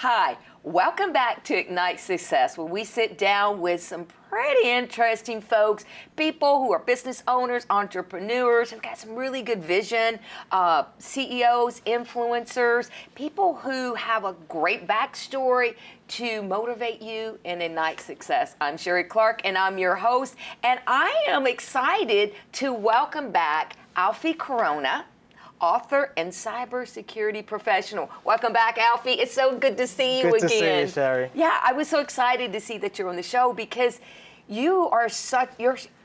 Hi, welcome back to Ignite Success, where we sit down with some pretty interesting folks, people who are business owners, entrepreneurs, who've got some really good vision, CEOs, influencers, people who have a great backstory to motivate you and ignite success. I'm Sherrie Clark, and I'm your host, and I am excited to welcome back Alfe Corona, author and cybersecurity professional. Welcome back, Alfe. It's so good to see you again. Good to see you, Sherrie. Yeah, I was so excited to see that you're on the show because you are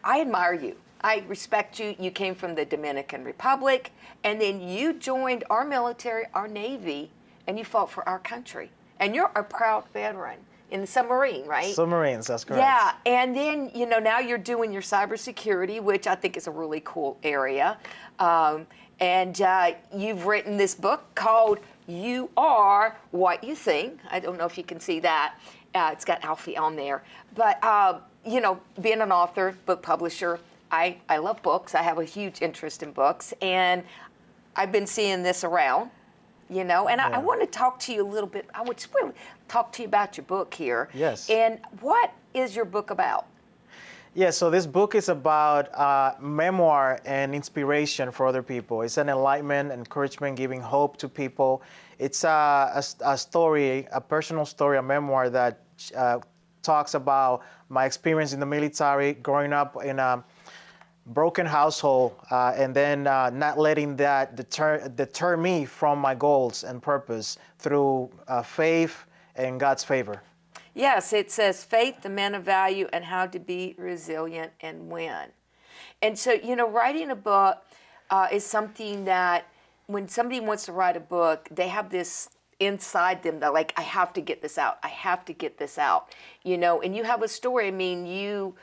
I admire you. I respect you. You came from the Dominican Republic, and then you joined our military, our Navy, and you fought for our country. And you're a proud veteran in the submarine, right? Submarines, that's correct. Yeah, and then, now you're doing your cybersecurity, which I think is a really cool area. And you've written this book called You Are What You Think. I don't know if you can see that. It's got Alfe on there. But, being an author, book publisher, I love books. I have a huge interest in books. And I've been seeing this around, and I want to talk to you a little bit. I would just really talk to you about your book here. Yes. And what is your book about? Yeah, so this book is about memoir and inspiration for other people. It's an enlightenment, encouragement, giving hope to people. It's a story, a personal story, a memoir that talks about my experience in the military, growing up in a broken household, and then not letting that deter me from my goals and purpose through faith and God's favor. Yes, it says faith, the man of value, and how to be resilient and win. And so, writing a book is something that when somebody wants to write a book, they have this inside them that like, I have to get this out. I have to get this out, and you have a story. I mean, you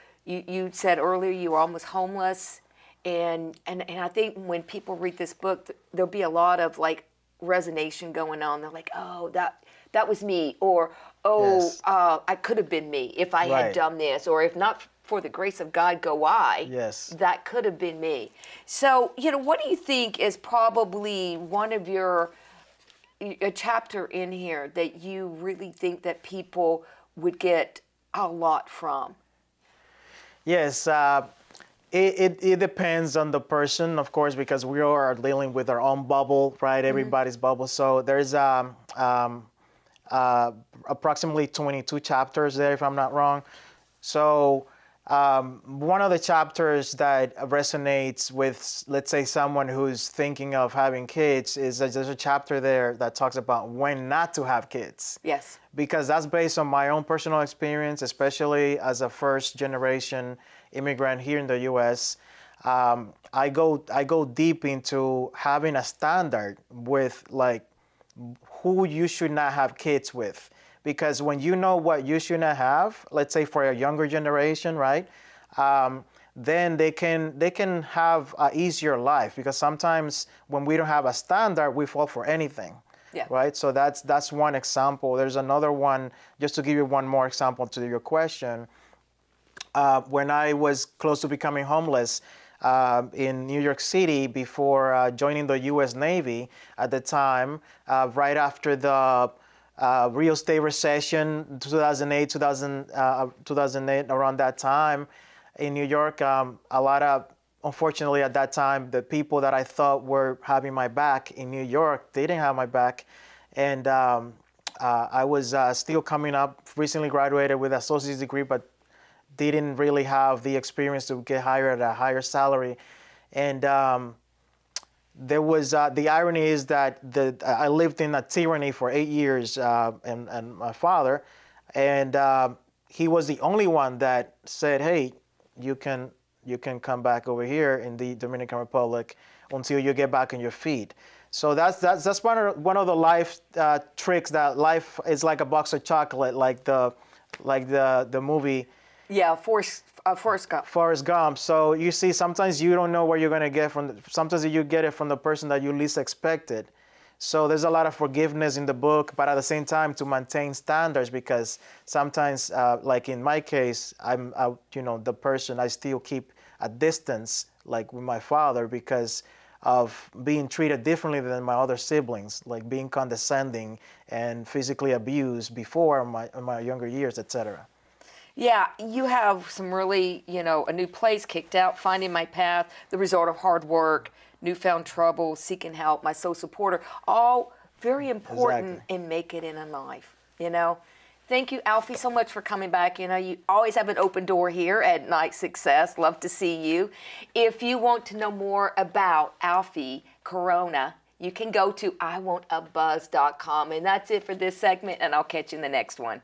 said earlier you were almost homeless. And I think when people read this book, there'll be a lot of like resonation going on. They're like, oh, that was me, or Yes. I could have been me if I had done this, or if not for the grace of God go I, Yes. that could have been me. So, what do you think is probably one of a chapter in here that you really think that people would get a lot from? Yes, it depends on the person, of course, because we all are dealing with our own bubble, right? Everybody's bubble. So there's approximately 22 chapters there, if I'm not wrong. So one of the chapters that resonates with, let's say, someone who's thinking of having kids is that there's a chapter there that talks about when not to have kids. Yes. Because that's based on my own personal experience, especially as a first-generation immigrant here in the U.S. I go deep into having a standard with like who you should not have kids with, because when you know what you should not have, let's say for a younger generation, right? Then they can have an easier life, because sometimes when we don't have a standard, we fall for anything. Yeah. Right. So that's one example. There's another one, just to give you one more example to your question. When I was close to becoming homeless in New York City before joining the U.S. Navy at the time, right after the real estate recession, 2008, 2008, around that time in New York, unfortunately at that time, the people that I thought were having my back in New York, they didn't have my back. And I was still coming up, recently graduated with an associate's degree, but didn't really have the experience to get hired at a higher salary. And there was, the irony is that I lived in a tyranny for 8 years, and my father, and he was the only one that said, hey, you can come back over here in the Dominican Republic until you get back on your feet. So that's one of the life tricks, that life is like a box of chocolate, like the movie. Yeah, Forrest Gump. Forrest Gump. So you see, sometimes you don't know where you're going to get from. Sometimes you get it from the person that you least expected. So there's a lot of forgiveness in the book, but at the same time to maintain standards, because sometimes, like in my case, the person, I still keep a distance, like with my father, because of being treated differently than my other siblings, like being condescending and physically abused before my younger years, etc. Yeah, you have some really, a new place, kicked out, finding my path, the result of hard work, newfound trouble, seeking help, my soul supporter, all very important Exactly. in making it in life, Thank you, Alfe, so much for coming back. You always have an open door here at Night Success. Love to see you. If you want to know more about Alfe Corona, you can go to iwantabuzz.com. And that's it for this segment, and I'll catch you in the next one.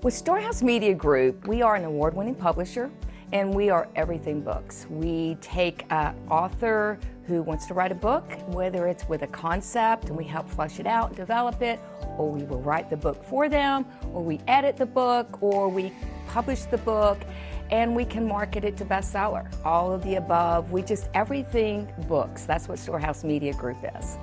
With Storehouse Media Group, we are an award-winning publisher, and we are everything books. We take an author who wants to write a book, whether it's with a concept and we help flesh it out, develop it, or we will write the book for them, or we edit the book, or we publish the book, and we can market it to bestseller. All of the above. Everything books. That's what Storehouse Media Group is.